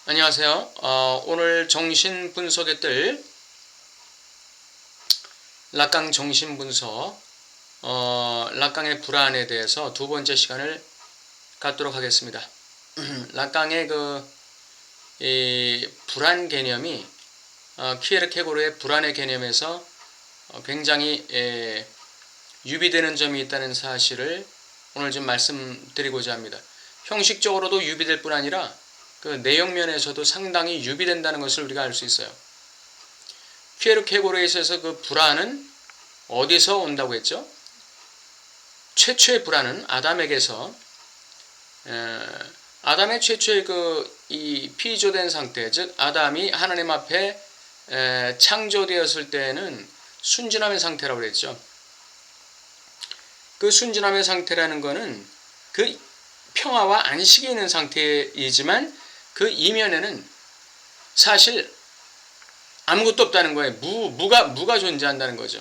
안녕하세요. 오늘 정신분석에 뜰 락강 정신분석, 락강의 불안에 대해서 두 번째 시간을 갖도록 하겠습니다. 락강의 이 불안 개념이 키에르케고르의 불안의 개념에서 굉장히 유비되는 점이 있다는 사실을 오늘 좀 말씀드리고자 합니다. 형식적으로도 유비될 뿐 아니라 그 내용면에서도 상당히 유비된다는 것을 우리가 알 수 있어요. 키에르케고르에 있어서 그 불안은 어디서 온다고 했죠? 최초의 불안은 아담에게서, 아담의 최초의 이 피조된 상태, 즉 아담이 하나님 앞에 창조되었을 때는 순진함의 상태라고 그랬죠. 그 순진함의 상태라는 것은 그 평화와 안식이 있는 상태이지만 그 이면에는 사실 아무것도 없다는 거예요. 무가 존재한다는 거죠.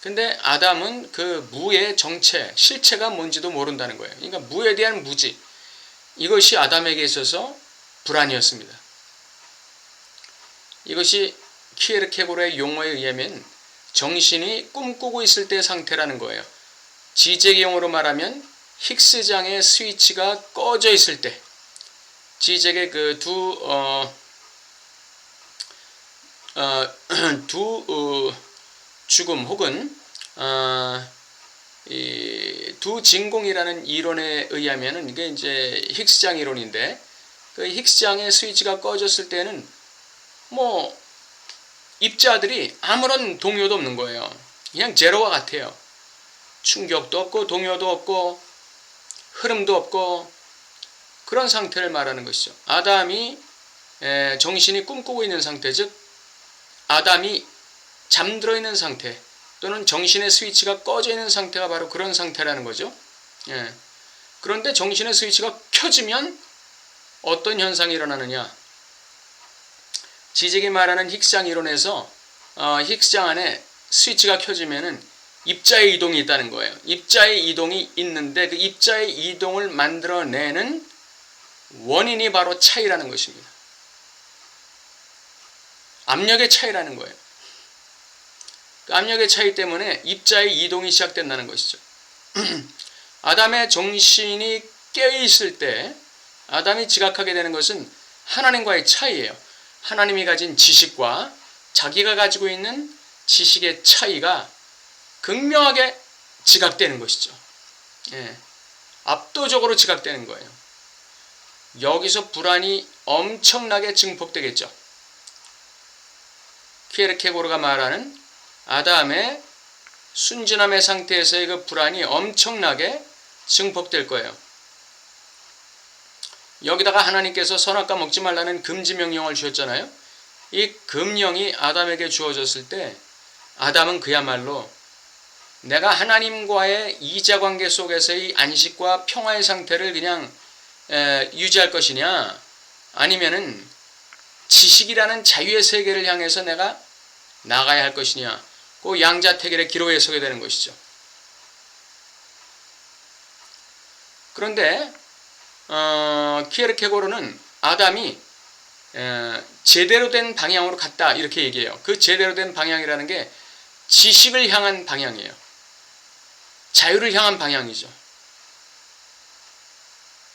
근데 아담은 그 무의 정체, 실체가 뭔지도 모른다는 거예요. 그러니까 무에 대한 무지, 이것이 아담에게 있어서 불안이었습니다. 이것이 키에르케고르의 용어에 의하면 정신이 꿈꾸고 있을 때의 상태라는 거예요. 지적의 용어로 말하면 힉스장의 스위치가 꺼져 있을 때, 지적의 그 죽음 혹은 이 두 진공이라는 이론에 의하면은 이게 이제 힉스장 이론인데, 그 힉스장의 스위치가 꺼졌을 때는 뭐 입자들이 아무런 동요도 없는 거예요. 그냥 제로와 같아요. 충격도 없고 동요도 없고 흐름도 없고 그런 상태를 말하는 것이죠. 아담이 정신이 꿈꾸고 있는 상태, 즉 아담이 잠들어 있는 상태 또는 정신의 스위치가 꺼져 있는 상태가 바로 그런 상태라는 거죠. 그런데 정신의 스위치가 켜지면 어떤 현상이 일어나느냐? 지적이 말하는 힉스장 이론에서 힉스장 안에 스위치가 켜지면은 입자의 이동이 있다는 거예요. 입자의 이동이 있는데 그 입자의 이동을 만들어내는 원인이 바로 차이라는 것입니다. 압력의 차이라는 거예요. 그 압력의 차이 때문에 입자의 이동이 시작된다는 것이죠. 아담의 정신이 깨어있을 때 아담이 지각하게 되는 것은 하나님과의 차이예요. 하나님이 가진 지식과 자기가 가지고 있는 지식의 차이가 극명하게 지각되는 것이죠. 압도적으로 지각되는 거예요. 여기서 불안이 엄청나게 증폭되겠죠. 키에르케고르가 말하는 아담의 순진함의 상태에서의 그 불안이 엄청나게 증폭될 거예요. 여기다가 하나님께서 선악과 먹지 말라는 금지 명령을 주셨잖아요. 이 금령이 아담에게 주어졌을 때 아담은 그야말로 내가 하나님과의 이자관계 속에서의 안식과 평화의 상태를 그냥 유지할 것이냐, 아니면은 지식이라는 자유의 세계를 향해서 내가 나가야 할 것이냐, 그 양자택일의 기로에 서게 되는 것이죠. 그런데 키에르케고르는 아담이 제대로 된 방향으로 갔다 이렇게 얘기해요. 그 제대로 된 방향이라는 게 지식을 향한 방향이에요. 자유를 향한 방향이죠.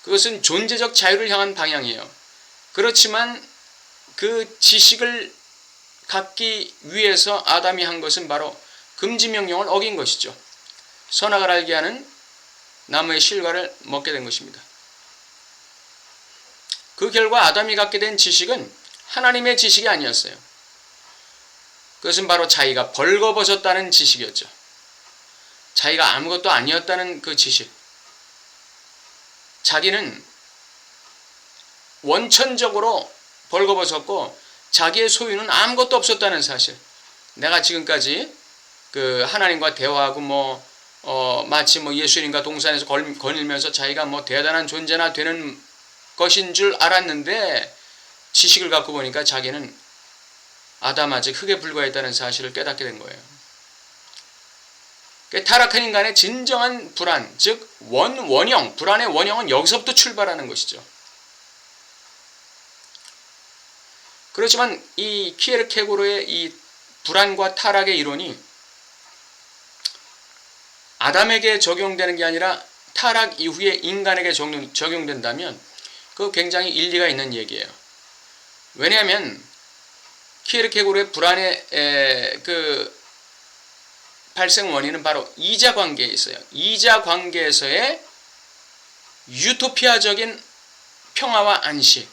그것은 존재적 자유를 향한 방향이에요. 그렇지만 그 지식을 갖기 위해서 아담이 한 것은 바로 금지 명령을 어긴 것이죠. 선악을 알게 하는 나무의 실과를 먹게 된 것입니다. 그 결과 아담이 갖게 된 지식은 하나님의 지식이 아니었어요. 그것은 바로 자기가 벌거벗었다는 지식이었죠. 자기가 아무것도 아니었다는 그 지식. 자기는 원천적으로 벌거벗었고 자기의 소유는 아무것도 없었다는 사실. 내가 지금까지 그 하나님과 대화하고 마치 예수님과 동산에서 거닐면서 자기가 대단한 존재나 되는 것인 줄 알았는데 지식을 갖고 보니까 자기는 아담 아직 흙에 불과했다는 사실을 깨닫게 된 거예요. 타락한 인간의 진정한 불안, 즉 원형, 불안의 원형은 여기서부터 출발하는 것이죠. 그렇지만 이 키에르케고르의 이 불안과 타락의 이론이 아담에게 적용되는 게 아니라 타락 이후에 인간에게 적용된다면 그거 굉장히 일리가 있는 얘기예요. 왜냐하면 키에르케고르의 불안의 그 발생 원인은 바로 이자 관계에 있어요. 이자 관계에서의 유토피아적인 평화와 안식,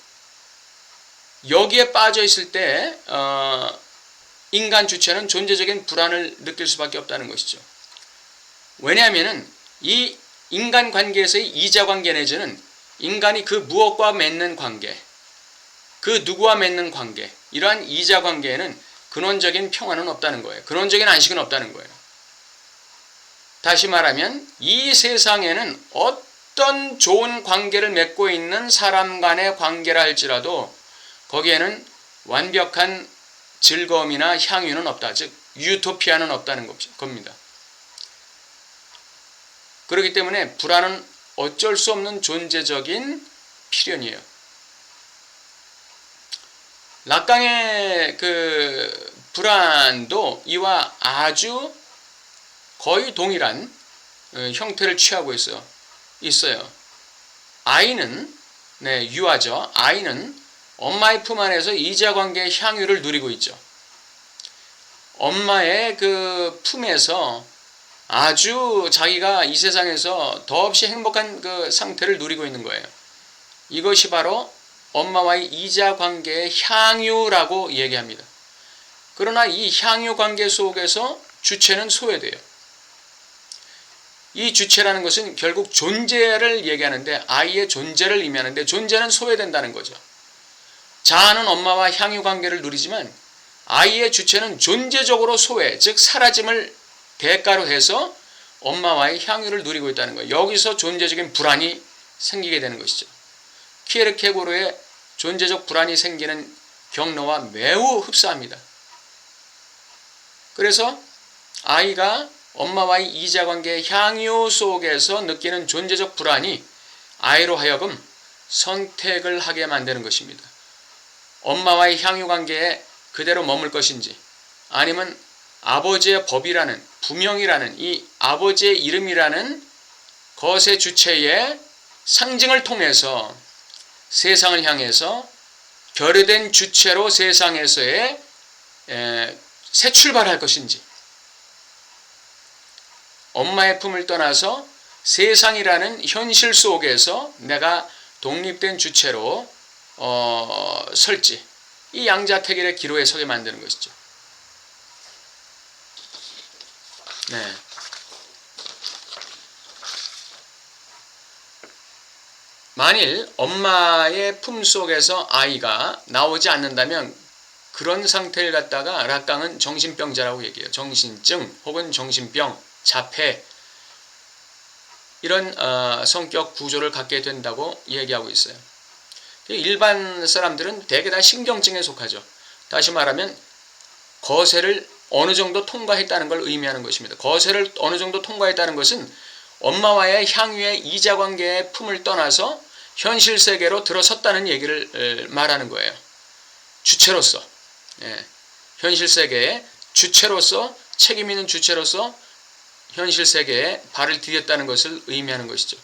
여기에 빠져 있을 때 인간 주체는 존재적인 불안을 느낄 수밖에 없다는 것이죠. 왜냐하면 이 인간 관계에서의 이자 관계 내지는 인간이 그 무엇과 맺는 관계, 그 누구와 맺는 관계, 이러한 이자 관계에는 근원적인 평화는 없다는 거예요. 근원적인 안식은 없다는 거예요. 다시 말하면 이 세상에는 어떤 좋은 관계를 맺고 있는 사람 간의 관계라 할지라도 거기에는 완벽한 즐거움이나 향유는 없다. 즉 유토피아는 없다는 겁니다. 그렇기 때문에 불안은 어쩔 수 없는 존재적인 필연이에요. 락강의 그 불안도 이와 아주 거의 동일한 형태를 취하고 있어요. 아이는 유아죠. 아이는 엄마의 품 안에서 이자관계의 향유를 누리고 있죠. 엄마의 그 품에서 아주 자기가 이 세상에서 더없이 행복한 그 상태를 누리고 있는 거예요. 이것이 바로 엄마와의 이자관계의 향유라고 얘기합니다. 그러나 이 향유 관계 속에서 주체는 소외돼요. 이 주체라는 것은 결국 존재를 얘기하는데, 아이의 존재를 의미하는데 존재는 소외된다는 거죠. 자아는 엄마와 향유 관계를 누리지만 아이의 주체는 존재적으로 소외, 즉 사라짐을 대가로 해서 엄마와의 향유를 누리고 있다는 거예요. 여기서 존재적인 불안이 생기게 되는 것이죠. 키에르케고르의 존재적 불안이 생기는 경로와 매우 흡사합니다. 그래서 아이가 엄마와의 이자관계의 향유 속에서 느끼는 존재적 불안이 아이로 하여금 선택을 하게 만드는 것입니다. 엄마와의 향유관계에 그대로 머물 것인지, 아니면 아버지의 법이라는, 부명이라는 이 아버지의 이름이라는 것의 주체의 상징을 통해서 세상을 향해서 결여된 주체로 세상에서의 새 출발할 것인지, 엄마의 품을 떠나서 세상이라는 현실 속에서 내가 독립된 주체로 설지, 이 양자택일의 기로에 서게 만드는 것이죠. 네. 만일 엄마의 품 속에서 아이가 나오지 않는다면 그런 상태를 갖다가 락강은 정신병자라고 얘기해요. 정신증 혹은 정신병, 자폐, 이런 성격 구조를 갖게 된다고 얘기하고 있어요. 일반 사람들은 대개 다 신경증에 속하죠. 다시 말하면 거세를 어느 정도 통과했다는 걸 의미하는 것입니다. 거세를 어느 정도 통과했다는 것은 엄마와의 향유의 이자관계의 품을 떠나서 현실 세계로 들어섰다는 얘기를 말하는 거예요. 주체로서, 현실 세계의 주체로서, 책임 있는 주체로서 현실 세계에 발을 디뎠다는 것을 의미하는 것이죠.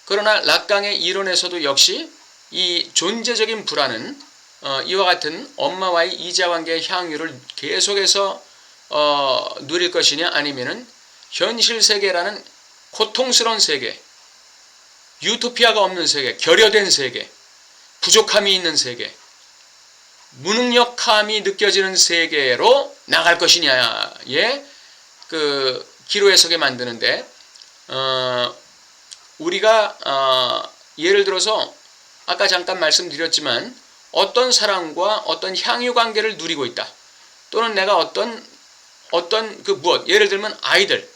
그러나 락강의 이론에서도 역시 이 존재적인 불안은 이와 같은 엄마와의 이자관계의 향유를 계속해서 누릴 것이냐, 아니면은 현실 세계라는 고통스러운 세계, 유토피아가 없는 세계, 결여된 세계, 부족함이 있는 세계, 무능력함이 느껴지는 세계로 나갈 것이냐의 그 기로에 서게 만드는데, 우리가 예를 들어서 아까 잠깐 말씀드렸지만 어떤 사람과 어떤 향유 관계를 누리고 있다, 또는 내가 어떤 그 무엇, 예를 들면 아이들,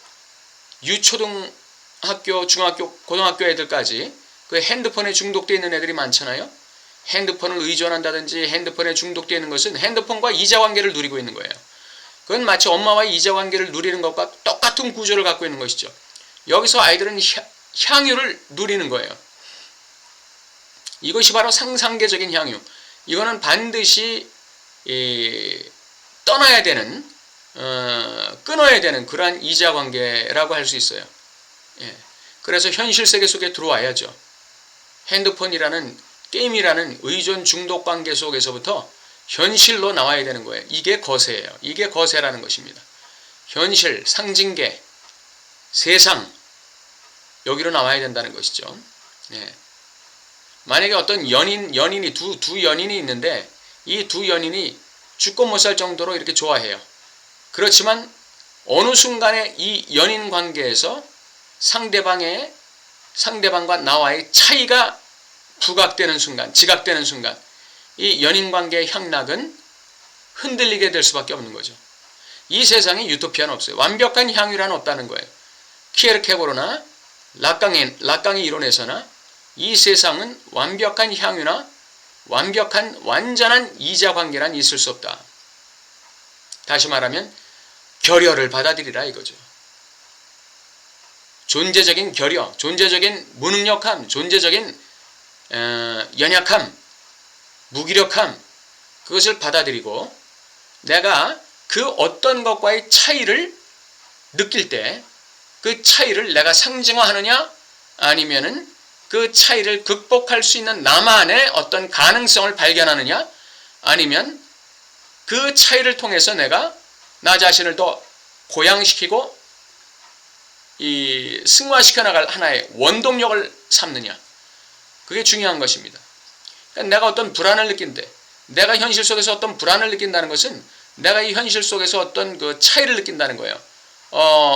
유초등학교, 중학교, 고등학교 애들까지 그 핸드폰에 중독되어 있는 애들이 많잖아요. 핸드폰을 의존한다든지 핸드폰에 중독되어 있는 것은 핸드폰과 이자관계를 누리고 있는 거예요. 그건 마치 엄마와의 이자관계를 누리는 것과 똑같은 구조를 갖고 있는 것이죠. 여기서 아이들은 향유를 누리는 거예요. 이것이 바로 상상계적인 향유, 이거는 반드시 떠나야 되는 끊어야 되는 그러한 이자관계라고 할 수 있어요. 예. 그래서 현실 세계 속에 들어와야죠. 핸드폰이라는 게임이라는 의존 중독 관계 속에서부터 현실로 나와야 되는 거예요. 이게 거세예요. 이게 거세라는 것입니다. 현실, 상징계, 세상 여기로 나와야 된다는 것이죠. 예. 만약에 어떤 연인이 두 연인이 있는데 이 두 연인이 죽고 못 살 정도로 이렇게 좋아해요. 그렇지만 어느 순간에 이 연인 관계에서 상대방과 나와의 차이가 부각되는 순간, 지각되는 순간 이 연인 관계의 향락은 흔들리게 될 수밖에 없는 거죠. 이 세상에 유토피아는 없어요. 완벽한 향유란 없다는 거예요. 키에르케고르나 락강의 이론에서나 이 세상은 완벽한 향유나 완벽한 완전한 이자관계란 있을 수 없다. 다시 말하면 결여를 받아들이라 이거죠. 존재적인 결여, 존재적인 무능력함, 존재적인 연약함, 무기력함 그것을 받아들이고 내가 그 어떤 것과의 차이를 느낄 때 그 차이를 내가 상징화하느냐 아니면은 그 차이를 극복할 수 있는 나만의 어떤 가능성을 발견하느냐 아니면 그 차이를 통해서 내가 나 자신을 더 고양시키고 승화시켜 나갈 하나의 원동력을 삼느냐 그게 중요한 것입니다. 그러니까 내가 어떤 불안을 느낀대. 내가 현실 속에서 어떤 불안을 느낀다는 것은 내가 이 현실 속에서 어떤 그 차이를 느낀다는 거예요.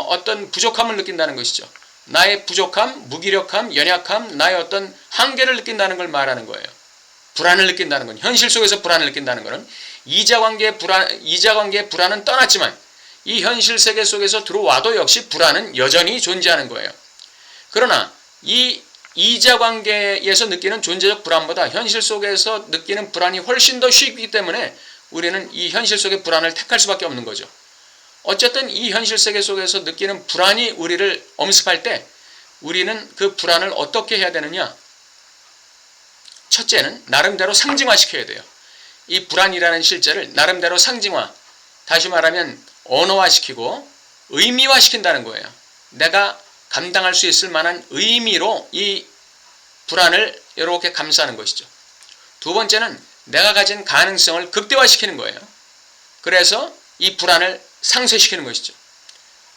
어떤 부족함을 느낀다는 것이죠. 나의 부족함, 무기력함, 연약함, 나의 어떤 한계를 느낀다는 걸 말하는 거예요. 불안을 느낀다는 건 현실 속에서 불안을 느낀다는 것은 이자관계의 불안은 떠났지만 이 현실 세계 속에서 들어와도 역시 불안은 여전히 존재하는 거예요. 그러나 이 이자관계에서 느끼는 존재적 불안보다 현실 속에서 느끼는 불안이 훨씬 더 쉽기 때문에 우리는 이 현실 속의 불안을 택할 수밖에 없는 거죠. 어쨌든 이 현실 세계 속에서 느끼는 불안이 우리를 엄습할 때 우리는 그 불안을 어떻게 해야 되느냐? 첫째는 나름대로 상징화시켜야 돼요. 이 불안이라는 실제를 나름대로 상징화, 다시 말하면 언어화시키고 의미화시킨다는 거예요. 내가 감당할 수 있을 만한 의미로 이 불안을 이렇게 감싸는 것이죠. 두 번째는 내가 가진 가능성을 극대화시키는 거예요. 그래서 이 불안을 상쇄시키는 것이죠.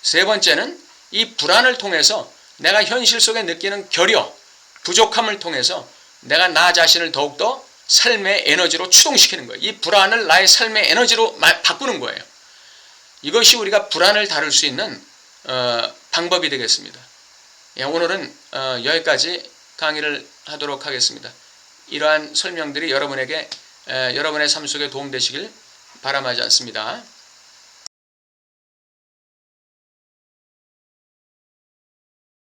세 번째는 이 불안을 통해서 내가 현실 속에 느끼는 결여, 부족함을 통해서 내가 나 자신을 더욱더 삶의 에너지로 추동시키는 거예요. 이 불안을 나의 삶의 에너지로 바꾸는 거예요. 이것이 우리가 불안을 다룰 수 있는 방법이 되겠습니다. 오늘은 여기까지 강의를 하도록 하겠습니다. 이러한 설명들이 여러분에게 여러분의 삶 속에 도움되시길 바람하지 않습니다.